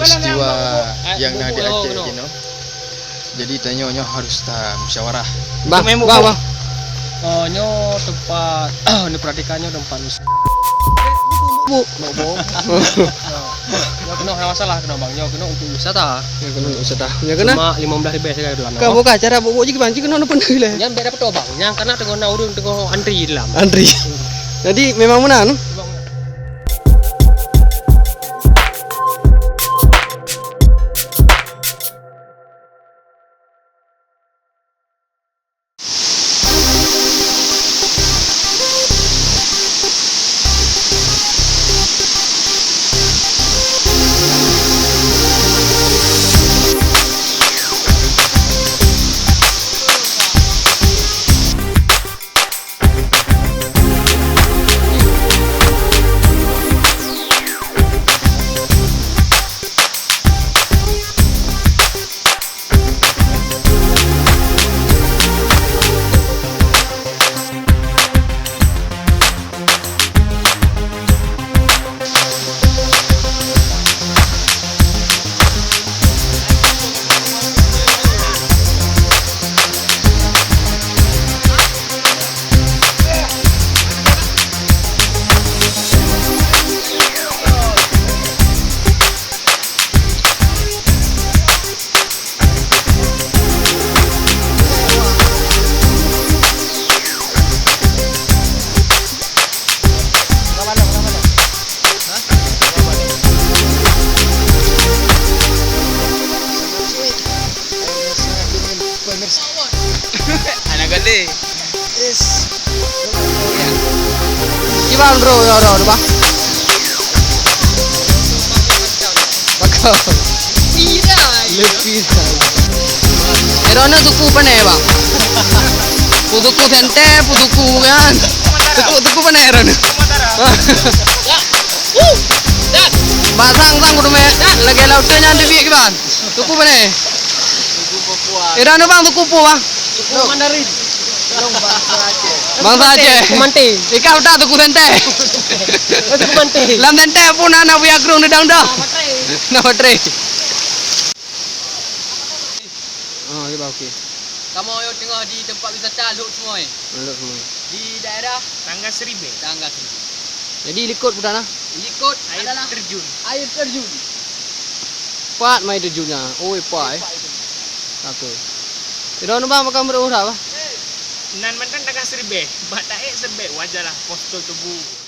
peristiwa yang nadi Aceh kino. Jadi tanya harus ta musyawarah. Bang. Oh, nyo tempat ini perhatikannya tempat Bu. Ya kena masalah kena bang, nyo kena untuk wisata. Ya kena wisata. Ya kena. Cuma 15.000 sekali dulu. Kau buka cara buku juga banci kena pun lah. Yang beda betul bang, yang karena tengok naurun tengok antri dalam. Antri. Jadi memang menan. Anak gede. Gimana bro? Ya udah bang. Bakal. Lebih. Erona tuku pane bang. Putuku sente, putuku kan. Tuku pane erona. Basang sang kudu me. Lagi lautnya nyandi biak gimana? Tuku pane. Erona bang tuku pu bang. Tuku Mandarin. Bangsa Aceh. Kumante. Ikaw udah tuku sente. Kumante. Lam sente pun anak biak rung di dang dah. Nama tre. Oh, iya okey. Kamu yang tengah di tempat wisata Luk semua Luk semua. di daerah Tangga Seribe. Tangga Seribu. Jadi likut budak nah. Ikut Air adalah terjun. air terjun. Pat mai terjunnya. Oh, pa eh. Satu. Tidak bang makan berurah bah. Nan mantan Tangga Seribe. Batak Serbe wajarlah postur tubuh.